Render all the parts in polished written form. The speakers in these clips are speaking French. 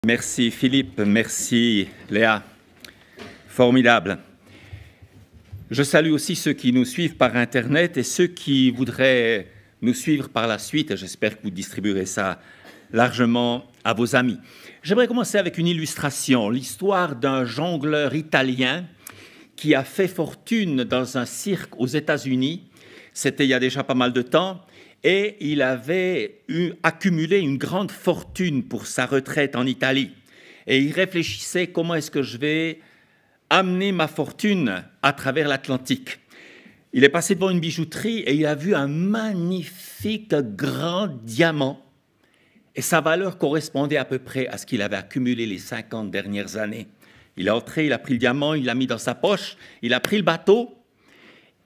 Merci Philippe, merci Léa, formidable. Je salue aussi ceux qui nous suivent par Internet et ceux qui voudraient nous suivre par la suite. J'espère que vous distribuerez ça largement à vos amis. J'aimerais commencer avec une illustration, l'histoire d'un jongleur italien qui a fait fortune dans un cirque aux États-Unis. C'était il y a déjà pas mal de temps. Et il avait accumulé une grande fortune pour sa retraite en Italie. Et il réfléchissait comment est-ce que je vais amener ma fortune à travers l'Atlantique. Il est passé devant une bijouterie et il a vu un magnifique grand diamant. Et sa valeur correspondait à peu près à ce qu'il avait accumulé les 50 dernières années. Il est entré, il a pris le diamant, il l'a mis dans sa poche, il a pris le bateau.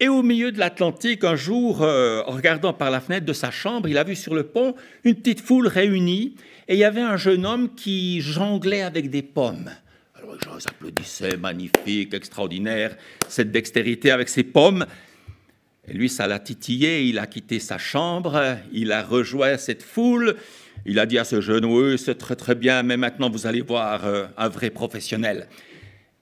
Et au milieu de l'Atlantique, un jour, en regardant par la fenêtre de sa chambre, il a vu sur le pont une petite foule réunie et il y avait un jeune homme qui jonglait avec des pommes. Alors les gens applaudissaient, magnifique, extraordinaire, cette dextérité avec ses pommes. Et lui, ça l'a titillé, il a quitté sa chambre, il a rejoint cette foule. Il a dit à ce jeune, oui, c'est très très bien, mais maintenant vous allez voir un vrai professionnel.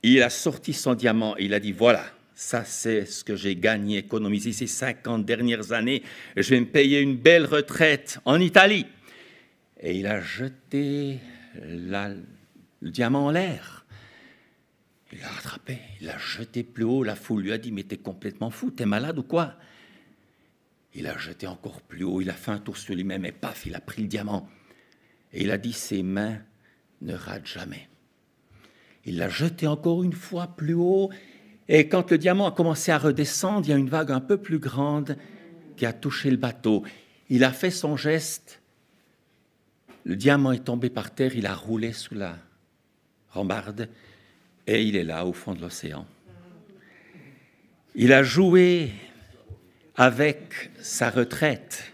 Il a sorti son diamant, il a dit, voilà. Ça, c'est ce que j'ai gagné, économisé ces 50 dernières années. Je vais me payer une belle retraite en Italie. Et il a jeté le diamant en l'air. Il l'a rattrapé, il l'a jeté plus haut. La foule lui a dit, mais t'es complètement fou, t'es malade ou quoi? Il a jeté encore plus haut, il a fait un tour sur lui-même et paf, il a pris le diamant. Et il a dit, ses mains ne ratent jamais. Il l'a jeté encore une fois plus haut. Et quand le diamant a commencé à redescendre, il y a une vague un peu plus grande qui a touché le bateau. Il a fait son geste, le diamant est tombé par terre, il a roulé sous la rambarde et il est là au fond de l'océan. Il a joué avec sa retraite.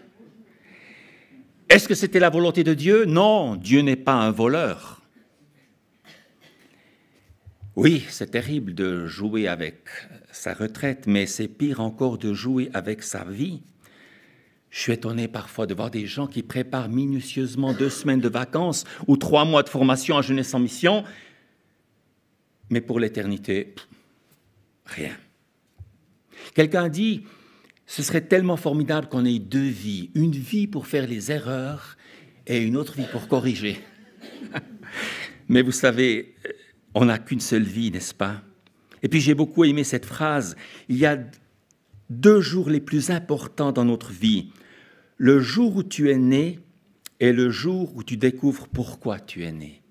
Est-ce que c'était la volonté de Dieu? Non, Dieu n'est pas un voleur. Oui, c'est terrible de jouer avec sa retraite, mais c'est pire encore de jouer avec sa vie. Je suis étonné parfois de voir des gens qui préparent minutieusement 2 semaines de vacances ou 3 mois de formation à Jeunesse en Mission, mais pour l'éternité, rien. Quelqu'un dit, ce serait tellement formidable qu'on ait 2 vies, une vie pour faire les erreurs et une autre vie pour corriger. Mais vous savez, on n'a qu'une seule vie, n'est-ce pas? Et puis j'ai beaucoup aimé cette phrase. Il y a 2 jours les plus importants dans notre vie. Le jour où tu es né et le jour où tu découvres pourquoi tu es né.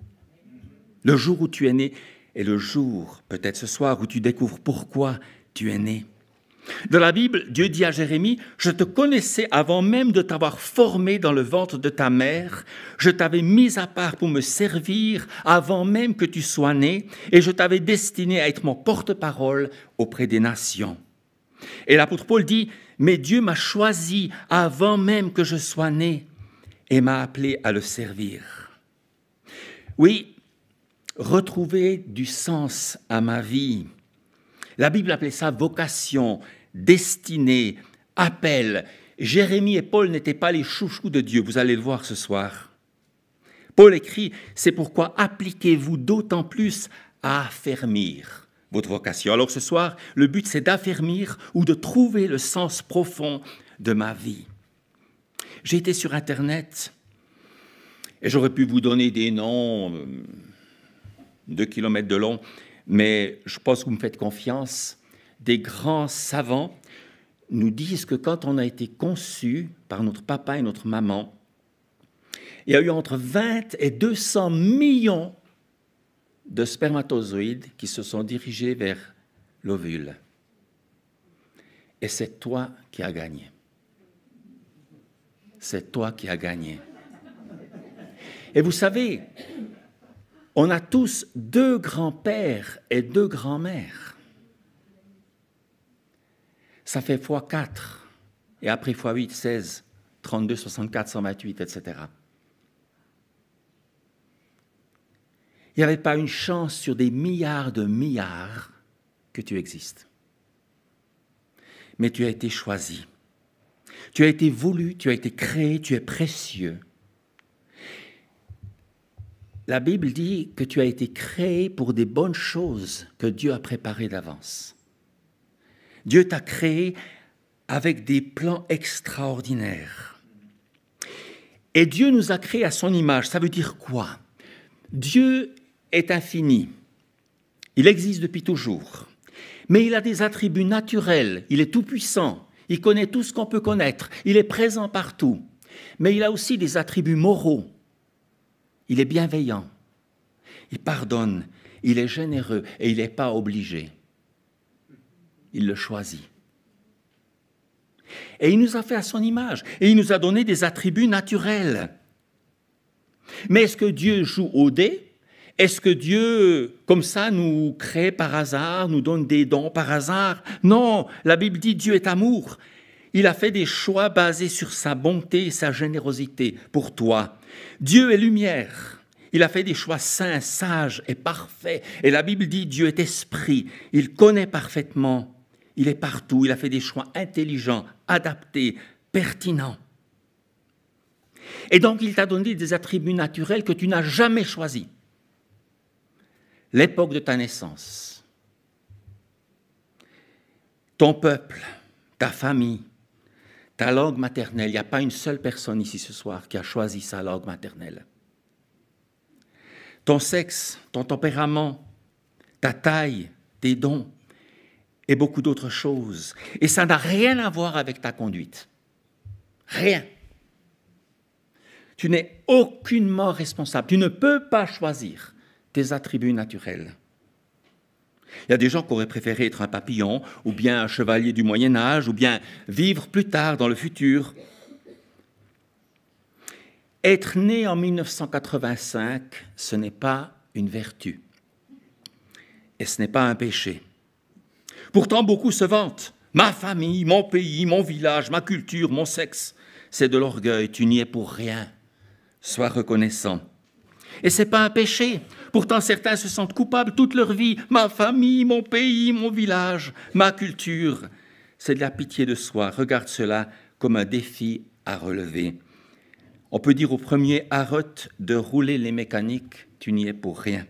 Le jour où tu es né et le jour, peut-être ce soir, où tu découvres pourquoi tu es né. Dans la Bible, Dieu dit à Jérémie, « Je te connaissais avant même de t'avoir formé dans le ventre de ta mère. Je t'avais mis à part pour me servir avant même que tu sois né et je t'avais destiné à être mon porte-parole auprès des nations. » Et l'apôtre Paul dit, « Mais Dieu m'a choisi avant même que je sois né et m'a appelé à le servir. » Oui, retrouver du sens à ma vie. La Bible appelait ça vocation, destinée, appel. Jérémie et Paul n'étaient pas les chouchous de Dieu, vous allez le voir ce soir. Paul écrit, c'est pourquoi appliquez-vous d'autant plus à affermir votre vocation. Alors ce soir, le but c'est d'affermir ou de trouver le sens profond de ma vie. J'ai été sur Internet et j'aurais pu vous donner des noms, 2 kilomètres de long, mais je pense que vous me faites confiance. Des grands savants nous disent que quand on a été conçu par notre papa et notre maman, il y a eu entre 20 et 200 millions de spermatozoïdes qui se sont dirigés vers l'ovule. Et c'est toi qui as gagné. C'est toi qui as gagné. Et vous savez, on a tous 2 grands-pères et 2 grands-mères. Ça fait fois 4. Et après fois 8, 16, 32, 64, 128, etc. Il n'y avait pas une chance sur des milliards de milliards que tu existes. Mais tu as été choisi. Tu as été voulu, tu as été créé, tu es précieux. la Bible dit que tu as été créé pour des bonnes choses que Dieu a préparées d'avance. Dieu t'a créé avec des plans extraordinaires. Et Dieu nous a créés à son image. Ça veut dire quoi? Dieu est infini. Il existe depuis toujours. Mais il a des attributs naturels. Il est tout-puissant. Il connaît tout ce qu'on peut connaître. Il est présent partout. Mais il a aussi des attributs moraux. Il est bienveillant. Il pardonne. Il est généreux et il n'est pas obligé. Il le choisit. Et il nous a fait à son image. Et il nous a donné des attributs naturels. Mais est-ce que Dieu joue au dé? Est-ce que Dieu, comme ça, nous crée par hasard, nous donne des dons par hasard? Non, la Bible dit Dieu est amour. Il a fait des choix basés sur sa bonté et sa générosité pour toi. Dieu est lumière. Il a fait des choix saints, sages et parfaits. Et la Bible dit Dieu est esprit. Il connaît parfaitement. Il est partout. Il a fait des choix intelligents, adaptés, pertinents. Et donc, il t'a donné des attributs naturels que tu n'as jamais choisis. L'époque de ta naissance, ton peuple, ta famille, ta langue maternelle. Il n'y a pas une seule personne ici ce soir qui a choisi sa langue maternelle. Ton sexe, ton tempérament, ta taille, tes dons et beaucoup d'autres choses. Et ça n'a rien à voir avec ta conduite. Rien. Tu n'es aucunement responsable. Tu ne peux pas choisir tes attributs naturels. Il y a des gens qui auraient préféré être un papillon, ou bien un chevalier du Moyen-Âge, ou bien vivre plus tard dans le futur. Être né en 1985, ce n'est pas une vertu. Et ce n'est pas un péché. Pourtant, beaucoup se vantent. Ma famille, mon pays, mon village, ma culture, mon sexe, c'est de l'orgueil. Tu n'y es pour rien. Sois reconnaissant. Et ce n'est pas un péché. Pourtant, certains se sentent coupables toute leur vie. Ma famille, mon pays, mon village, ma culture. C'est de la pitié de soi. Regarde cela comme un défi à relever. On peut dire au premier, arrête de rouler les mécaniques, tu n'y es pour rien.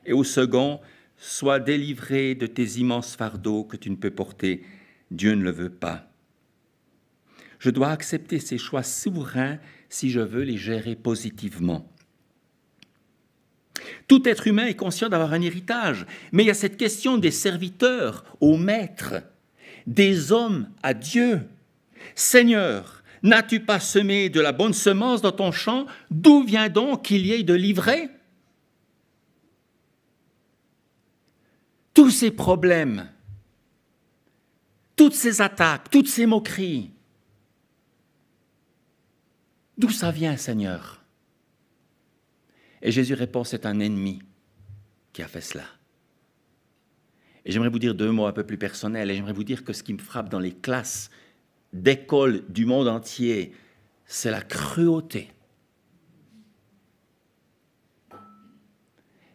Et au second, sois délivré de tes immenses fardeaux que tu ne peux porter. Dieu ne le veut pas. Je dois accepter ces choix souverains si je veux les gérer positivement. Tout être humain est conscient d'avoir un héritage, mais il y a cette question des serviteurs au maître, des hommes à Dieu. Seigneur, n'as-tu pas semé de la bonne semence dans ton champ? D'où vient donc qu'il y ait de l'ivraie? Tous ces problèmes, toutes ces attaques, toutes ces moqueries, d'où ça vient, Seigneur? Et Jésus répond, c'est un ennemi qui a fait cela. Et j'aimerais vous dire 2 mots un peu plus personnels, et j'aimerais vous dire que ce qui me frappe dans les classes d'écoles du monde entier, c'est la cruauté.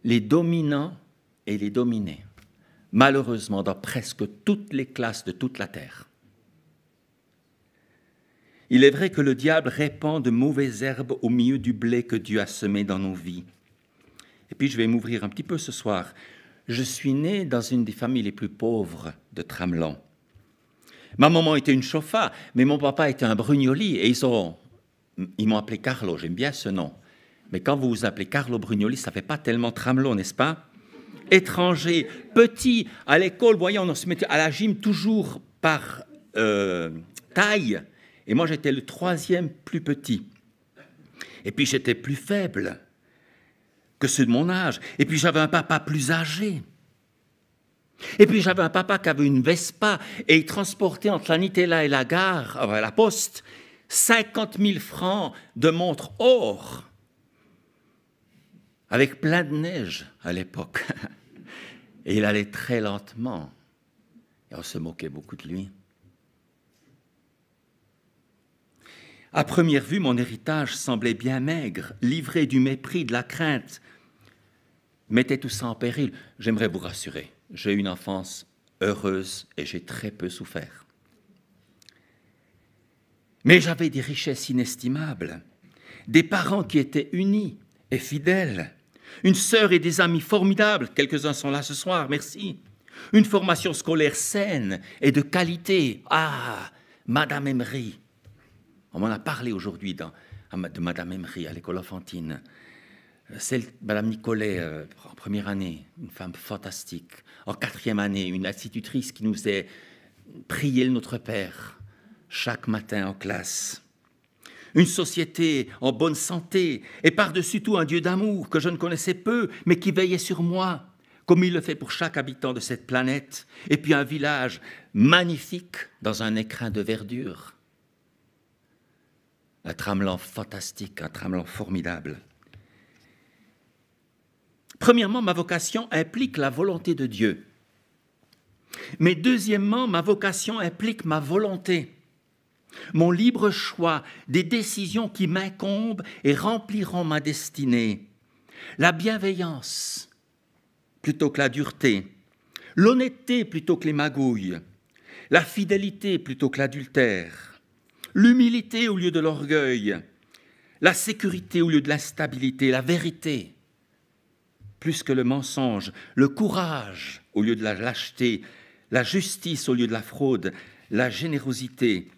Les dominants et les dominés, malheureusement, dans presque toutes les classes de toute la terre. Il est vrai que le diable répand de mauvaises herbes au milieu du blé que Dieu a semé dans nos vies. Et puis je vais m'ouvrir un petit peu ce soir. Je suis né dans une des familles les plus pauvres de Tramelan. Ma maman était une chauffa, mais mon papa était un Brugnoli. Et ils m'ont appelé Carlo, j'aime bien ce nom. Mais quand vous vous appelez Carlo Brugnoli, ça ne fait pas tellement Tramelan, n'est-ce pas? Étranger, petit, à l'école, voyez, on se mettait à la gym toujours par taille. Et moi, j'étais le 3e plus petit. Et puis, j'étais plus faible que ceux de mon âge. Et puis, j'avais un papa plus âgé. Et puis, j'avais un papa qui avait une Vespa et il transportait entre la Nitella et la gare, à la poste, 50 000 francs de montres or, avec plein de neige à l'époque. Et il allait très lentement. Et on se moquait beaucoup de lui. À première vue, mon héritage semblait bien maigre, livré du mépris, de la crainte. Mettez tout ça en péril. J'aimerais vous rassurer. J'ai eu une enfance heureuse et j'ai très peu souffert. Mais j'avais des richesses inestimables, des parents qui étaient unis et fidèles. Une sœur et des amis formidables, quelques-uns sont là ce soir, merci. Une formation scolaire saine et de qualité. Ah, Madame Emery. On m'en a parlé aujourd'hui de Madame Emery à l'école enfantine. Madame Nicolet, en première année, une femme fantastique. En quatrième année, une institutrice qui nous a prié le Notre Père chaque matin en classe. Une société en bonne santé et par-dessus tout un Dieu d'amour que je ne connaissais peu, mais qui veillait sur moi, comme il le fait pour chaque habitant de cette planète. Et puis un village magnifique dans un écrin de verdure. Un tramelan fantastique, un tramelan formidable. Premièrement, ma vocation implique la volonté de Dieu. Mais deuxièmement, ma vocation implique ma volonté. Mon libre choix, des décisions qui m'incombent et rempliront ma destinée. La bienveillance plutôt que la dureté, l'honnêteté plutôt que les magouilles, la fidélité plutôt que l'adultère, l'humilité au lieu de l'orgueil, la sécurité au lieu de l'instabilité, la vérité plus que le mensonge, le courage au lieu de la lâcheté, la justice au lieu de la fraude, la générosité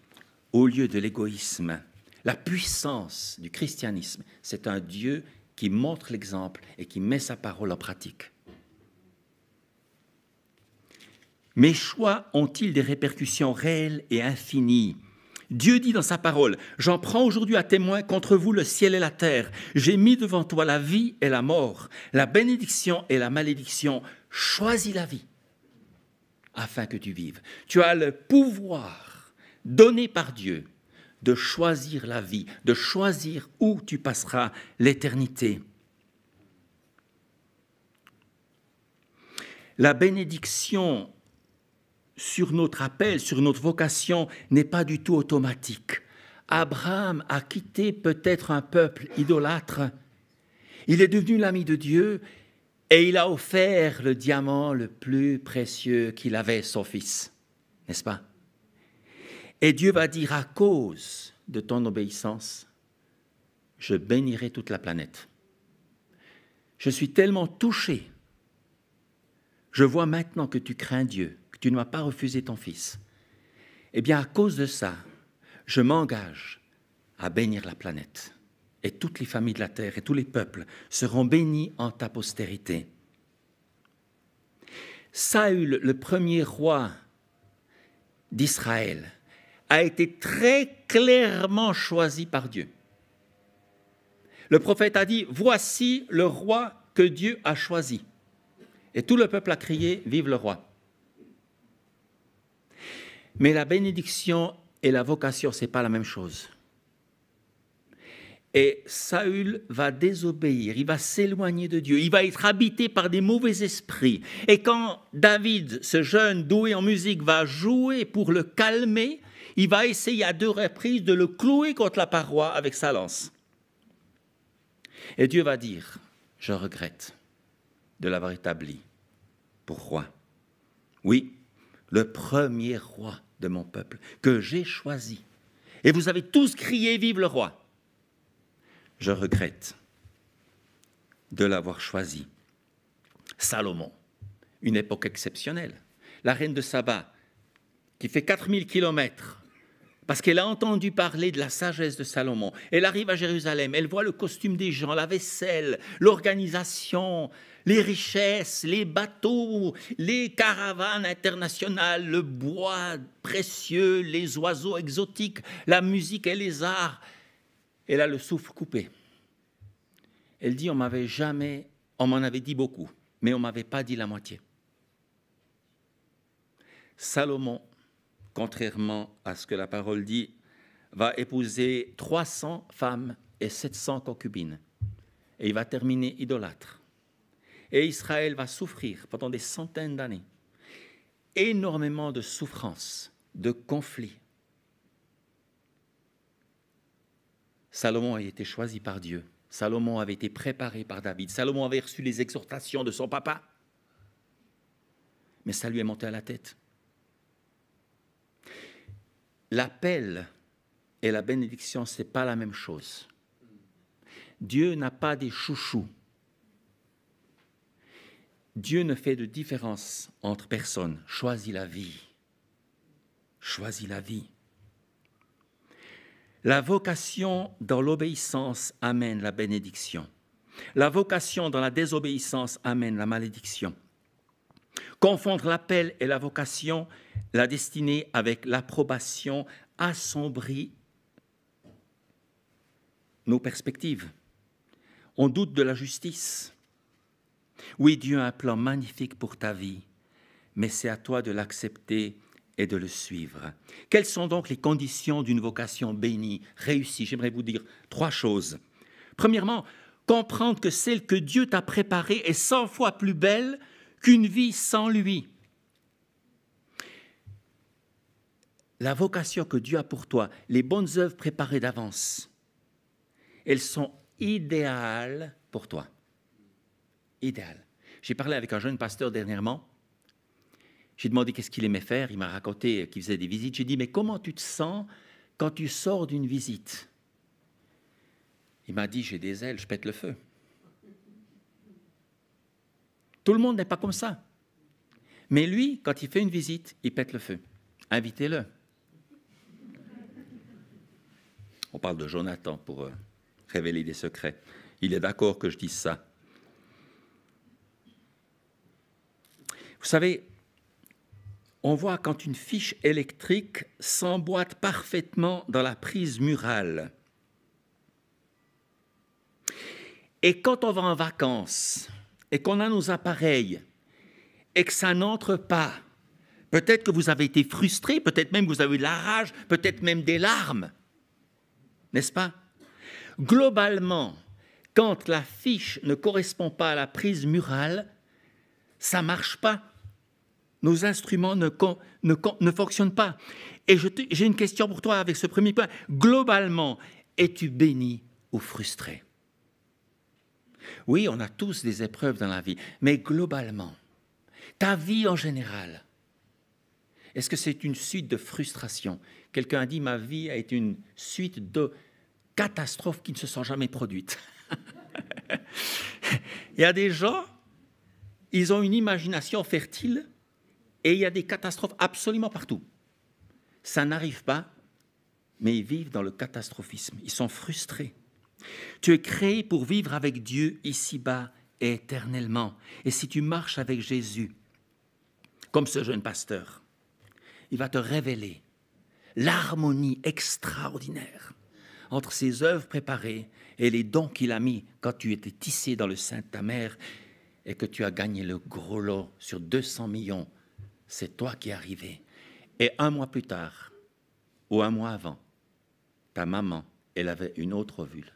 au lieu de l'égoïsme. La puissance du christianisme, c'est un Dieu qui montre l'exemple et qui met sa parole en pratique. Mes choix ont-ils des répercussions réelles et infinies ? Dieu dit dans sa parole, « J'en prends aujourd'hui à témoin contre vous le ciel et la terre. J'ai mis devant toi la vie et la mort, la bénédiction et la malédiction. Choisis la vie afin que tu vives. » Tu as le pouvoir donné par Dieu de choisir la vie, de choisir où tu passeras l'éternité. La bénédiction sur notre appel, sur notre vocation, n'est pas du tout automatique. Abraham a quitté peut-être un peuple idolâtre. Il est devenu l'ami de Dieu et il a offert le diamant le plus précieux qu'il avait, son fils. N'est-ce pas? Et Dieu va dire, à cause de ton obéissance, je bénirai toute la planète. Je suis tellement touché. Je vois maintenant que tu crains Dieu, que tu ne m'as pas refusé ton fils. Eh bien, à cause de ça, je m'engage à bénir la planète. Et toutes les familles de la terre et tous les peuples seront bénis en ta postérité. Saül, le premier roi d'Israël, a été très clairement choisi par Dieu. Le prophète a dit, voici le roi que Dieu a choisi. Et tout le peuple a crié, vive le roi. Mais la bénédiction et la vocation, ce n'est pas la même chose. Et Saül va désobéir, il va s'éloigner de Dieu, il va être habité par des mauvais esprits. Et quand David, ce jeune doué en musique, va jouer pour le calmer, il va essayer à 2 reprises de le clouer contre la paroi avec sa lance. Et Dieu va dire, je regrette de l'avoir établi pour roi. Oui, le premier roi de mon peuple que j'ai choisi. Et vous avez tous crié, vive le roi. Je regrette de l'avoir choisi. Salomon, une époque exceptionnelle. La reine de Saba, qui fait 4000 kilomètres, parce qu'elle a entendu parler de la sagesse de Salomon. Elle arrive à Jérusalem, elle voit le costume des gens, la vaisselle, l'organisation, les richesses, les bateaux, les caravanes internationales, le bois précieux, les oiseaux exotiques, la musique et les arts. Elle a le souffle coupé. Elle dit, on m'en avait dit beaucoup, mais on ne m'avait pas dit la moitié. Salomon, contrairement à ce que la parole dit, va épouser 300 femmes et 700 concubines. Et il va terminer idolâtre. Et Israël va souffrir pendant des centaines d'années. Énormément de souffrances, de conflits. Salomon a été choisi par Dieu. Salomon avait été préparé par David. Salomon avait reçu les exhortations de son papa. Mais ça lui est monté à la tête. L'appel et la bénédiction, ce n'est pas la même chose. Dieu n'a pas des chouchous. Dieu ne fait de différence entre personnes. Choisis la vie. Choisis la vie. La vocation dans l'obéissance amène la bénédiction. La vocation dans la désobéissance amène la malédiction. Confondre l'appel et la vocation, la destinée avec l'approbation assombrit nos perspectives. On doute de la justice. Oui, Dieu a un plan magnifique pour ta vie, mais c'est à toi de l'accepter et de le suivre. Quelles sont donc les conditions d'une vocation bénie, réussie? J'aimerais vous dire 3 choses. Premièrement, comprendre que celle que Dieu t'a préparée est 100 fois plus belle qu'une vie sans lui. La vocation que Dieu a pour toi, les bonnes œuvres préparées d'avance, elles sont idéales pour toi. Idéales. J'ai parlé avec un jeune pasteur dernièrement. J'ai demandé qu'est-ce qu'il aimait faire. Il m'a raconté qu'il faisait des visites. J'ai dit, mais comment tu te sens quand tu sors d'une visite? Il m'a dit, j'ai des ailes, je pète le feu. Tout le monde n'est pas comme ça. Mais lui, quand il fait une visite, il pète le feu. Invitez-le. On parle de Jonathan pour révéler des secrets. Il est d'accord que je dise ça. Vous savez, on voit quand une fiche électrique s'emboîte parfaitement dans la prise murale. Et quand on va en vacances et qu'on a nos appareils et que ça n'entre pas, peut-être que vous avez été frustré, peut-être même que vous avez eu de la rage, peut-être même des larmes, n'est-ce pas? Globalement, quand la fiche ne correspond pas à la prise murale, ça ne marche pas. Nos instruments ne fonctionnent pas. Et j'ai une question pour toi avec ce premier point. Globalement, es-tu béni ou frustré? Oui, on a tous des épreuves dans la vie, mais globalement, ta vie en général, est-ce que c'est une suite de frustrations? Quelqu'un a dit, ma vie a été une suite de catastrophes qui ne se sont jamais produites. Il y a des gens, ils ont une imagination fertile et il y a des catastrophes absolument partout. Ça n'arrive pas, mais ils vivent dans le catastrophisme. Ils sont frustrés. Tu es créé pour vivre avec Dieu ici-bas et éternellement. Et si tu marches avec Jésus, comme ce jeune pasteur, il va te révéler l'harmonie extraordinaire entre ses œuvres préparées et les dons qu'il a mis quand tu étais tissé dans le sein de ta mère et que tu as gagné le gros lot sur 200 millions. C'est toi qui es arrivé. Et 1 mois plus tard, ou 1 mois avant, ta maman, elle avait une autre ovule.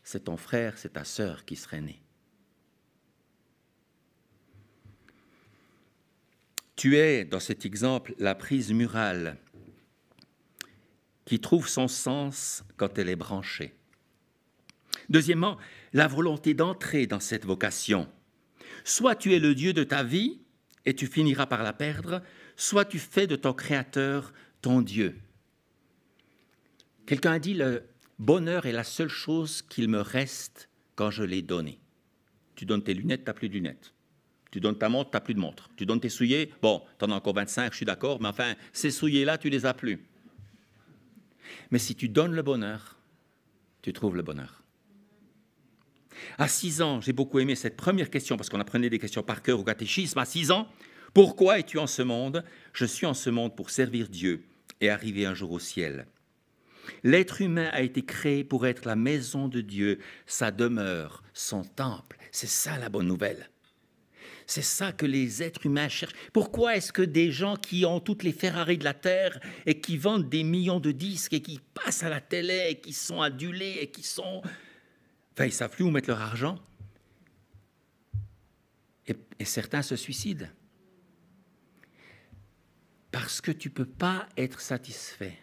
C'est ton frère, c'est ta sœur qui serait née. Tu es, dans cet exemple, la prise murale qui trouve son sens quand elle est branchée. Deuxièmement, la volonté d'entrer dans cette vocation. Soit tu es le Dieu de ta vie et tu finiras par la perdre, soit tu fais de ton Créateur ton Dieu. Quelqu'un a dit, le bonheur est la seule chose qu'il me reste quand je l'ai donné. Tu donnes tes lunettes, tu n'as plus de lunettes. Tu donnes ta montre, tu n'as plus de montre. Tu donnes tes souliers, bon, tu en as encore 25, je suis d'accord, mais enfin, ces souliers-là, tu ne les as plus. Mais si tu donnes le bonheur, tu trouves le bonheur. À 6 ans, j'ai beaucoup aimé cette première question, parce qu'on apprenait des questions par cœur au catéchisme. À 6 ans, pourquoi es-tu en ce monde? Je suis en ce monde pour servir Dieu et arriver un jour au ciel. L'être humain a été créé pour être la maison de Dieu, sa demeure, son temple. C'est ça la bonne nouvelle. C'est ça que les êtres humains cherchent. Pourquoi est-ce que des gens qui ont toutes les Ferrari de la terre et qui vendent des millions de disques et qui passent à la télé et qui sont adulés et qui sont... Enfin, ils ne savent plus où mettre leur argent. Et certains se suicident. Parce que tu ne peux pas être satisfait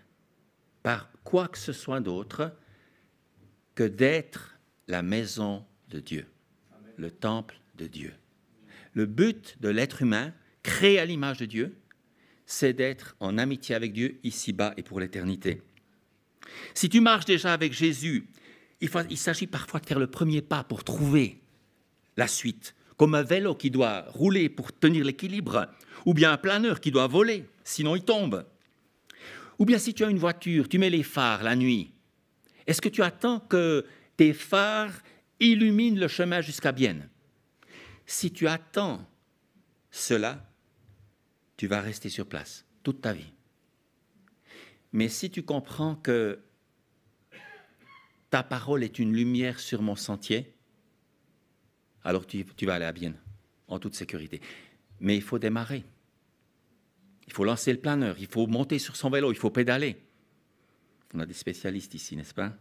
par quoi que ce soit d'autre que d'être la maison de Dieu, le temple de Dieu. Le but de l'être humain, créé à l'image de Dieu, c'est d'être en amitié avec Dieu ici-bas et pour l'éternité. Si tu marches déjà avec Jésus, il s'agit parfois de faire le premier pas pour trouver la suite. comme un vélo qui doit rouler pour tenir l'équilibre, ou bien un planeur qui doit voler, sinon il tombe. Ou bien si tu as une voiture, tu mets les phares la nuit. Est-ce que tu attends que tes phares illuminent le chemin jusqu'à Bienne? Si tu attends cela, tu vas rester sur place toute ta vie. Mais si tu comprends que ta parole est une lumière sur mon sentier, alors tu vas aller à Bienne, en toute sécurité. Mais il faut démarrer. Il faut lancer le planeur, il faut monter sur son vélo, il faut pédaler. On a des spécialistes ici, n'est-ce pas?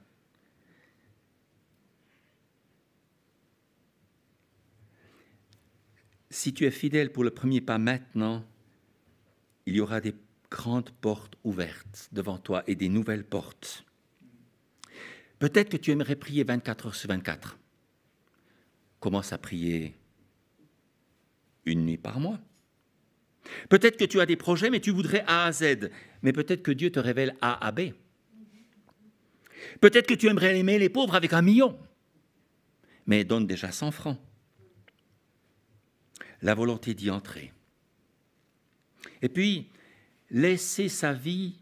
Si tu es fidèle pour le premier pas maintenant, il y aura des grandes portes ouvertes devant toi et des nouvelles portes. Peut-être que tu aimerais prier 24 heures sur 24. Commence à prier une nuit par mois. Peut-être que tu as des projets, mais tu voudrais A à Z. Mais peut-être que Dieu te révèle A à B. Peut-être que tu aimerais aimer les pauvres avec 1 million. Mais donne déjà 100 francs. La volonté d'y entrer. Et puis, laisser sa vie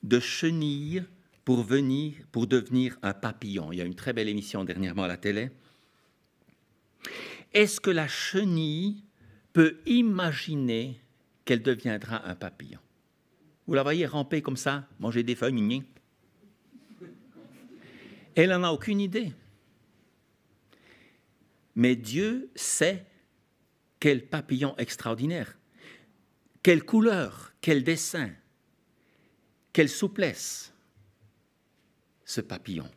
de chenille pour devenir un papillon. Il y a une très belle émission dernièrement à la télé. Est-ce que la chenille peut imaginer qu'elle deviendra un papillon? Vous la voyez ramper comme ça, manger des feuilles, gna. Elle n'en a aucune idée. Mais Dieu sait quel papillon extraordinaire, quelle couleur, quel dessin, quelle souplesse, ce papillon.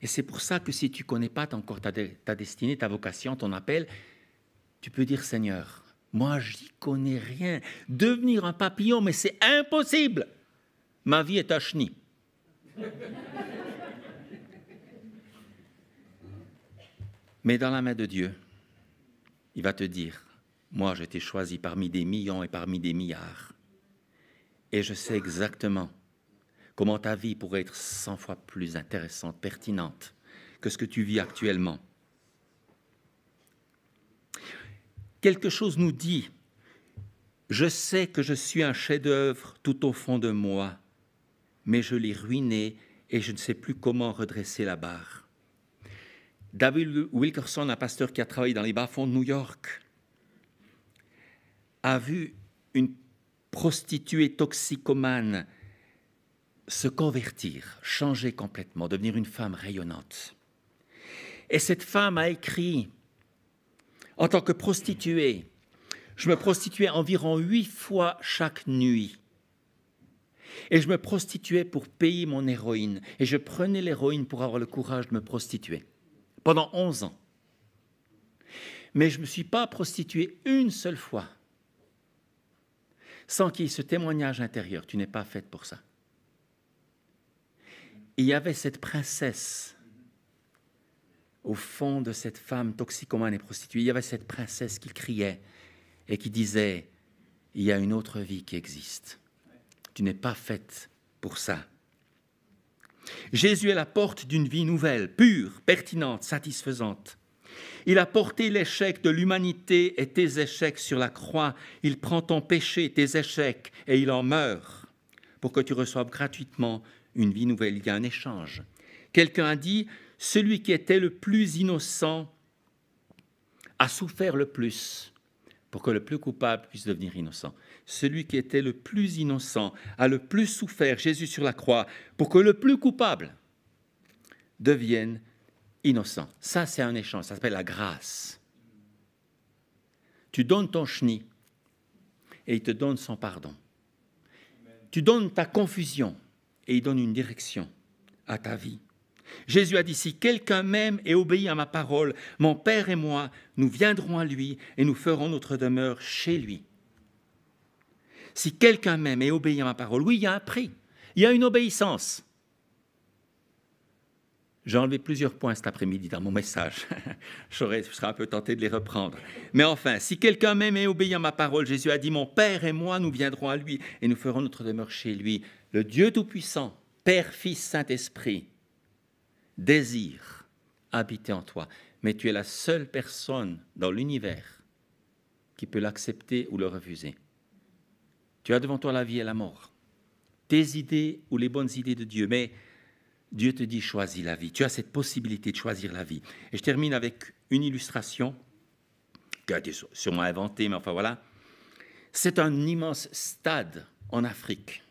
Et c'est pour ça que si tu ne connais pas encore ta destinée, ta vocation, ton appel, tu peux dire, Seigneur, moi, j'y connais rien. Devenir un papillon, mais c'est impossible. Ma vie est un chenille. Mais dans la main de Dieu, il va te dire, moi, je t'ai choisi parmi des millions et parmi des milliards. Et je sais exactement comment ta vie pourrait être 100 fois plus intéressante, pertinente que ce que tu vis actuellement. Quelque chose nous dit, je sais que je suis un chef-d'œuvre tout au fond de moi, mais je l'ai ruiné et je ne sais plus comment redresser la barre. David Wilkerson, un pasteur qui a travaillé dans les bas-fonds de New York, a vu une prostituée toxicomane se convertir, changer complètement, devenir une femme rayonnante. Et cette femme a écrit, en tant que prostituée, je me prostituais environ 8 fois chaque nuit. Et je me prostituais pour payer mon héroïne. Et je prenais l'héroïne pour avoir le courage de me prostituer. Pendant 11 ans. Mais je ne me suis pas prostituée une seule fois. Sans qu'il y ait ce témoignage intérieur. Tu n'es pas faite pour ça. Il y avait cette princesse au fond de cette femme toxicomane et prostituée. Il y avait cette princesse qui criait et qui disait, il y a une autre vie qui existe. Tu n'es pas faite pour ça. Jésus est la porte d'une vie nouvelle, pure, pertinente, satisfaisante. Il a porté l'échec de l'humanité et tes échecs sur la croix. Il prend ton péché, tes échecs, et il en meurt pour que tu reçoives gratuitement une vie nouvelle. Il y a un échange. Quelqu'un a dit, celui qui était le plus innocent a souffert le plus pour que le plus coupable puisse devenir innocent. Celui qui était le plus innocent a le plus souffert, Jésus sur la croix, pour que le plus coupable devienne innocent. Ça, c'est un échange, ça s'appelle la grâce. Tu donnes ton chenille et il te donne son pardon. Tu donnes ta confusion et il donne une direction à ta vie. Jésus a dit, si quelqu'un m'aime et obéit à ma parole, mon Père et moi, nous viendrons à lui et nous ferons notre demeure chez lui. Si quelqu'un m'aime et obéit à ma parole, oui, il y a un prix, il y a une obéissance. J'ai enlevé plusieurs points cet après-midi dans mon message. Je serais un peu tenté de les reprendre. Mais enfin, si quelqu'un m'aime et obéit à ma parole, Jésus a dit, mon Père et moi, nous viendrons à lui et nous ferons notre demeure chez lui. Le Dieu Tout-Puissant, Père, Fils, Saint-Esprit, désire habiter en toi. mais tu es la seule personne dans l'univers qui peut l'accepter ou le refuser. Tu as devant toi la vie et la mort, tes idées ou les bonnes idées de Dieu, mais Dieu te dit choisis la vie. Tu as cette possibilité de choisir la vie. Et je termine avec une illustration qui a été sûrement inventée, mais enfin voilà. C'est un immense stade en Afrique,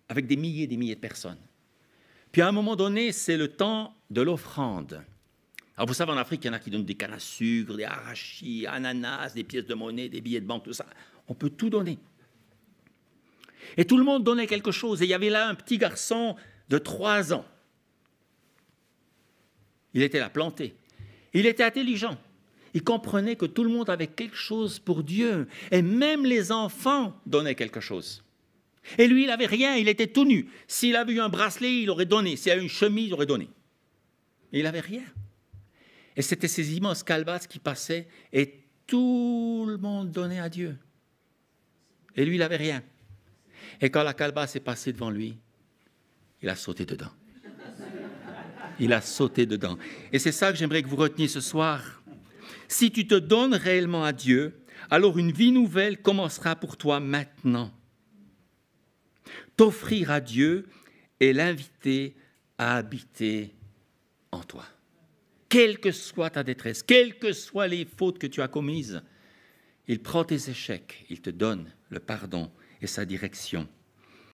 avec des milliers et des milliers de personnes. Puis à un moment donné, c'est le temps de l'offrande. Alors vous savez, en Afrique, il y en a qui donnent des cannes à sucre, des arachis, ananas, des pièces de monnaie, des billets de banque, tout ça. On peut tout donner. Et tout le monde donnait quelque chose. Et il y avait là un petit garçon de 3 ans. Il était là, planté. Il était intelligent. Il comprenait que tout le monde avait quelque chose pour Dieu. Et même les enfants donnaient quelque chose. Et lui, il n'avait rien, il était tout nu. S'il avait eu un bracelet, il aurait donné. S'il avait eu une chemise, il aurait donné. Et il n'avait rien. Et c'était ces immenses calebasses qui passaient et tout le monde donnait à Dieu. Et lui, il n'avait rien. Et quand la calebasse est passée devant lui, il a sauté dedans. Il a sauté dedans. Et c'est ça que j'aimerais que vous reteniez ce soir. Si tu te donnes réellement à Dieu, alors une vie nouvelle commencera pour toi maintenant. T'offrir à Dieu et l'inviter à habiter en toi. Quelle que soit ta détresse, quelles que soient les fautes que tu as commises, il prend tes échecs, il te donne le pardon et sa direction.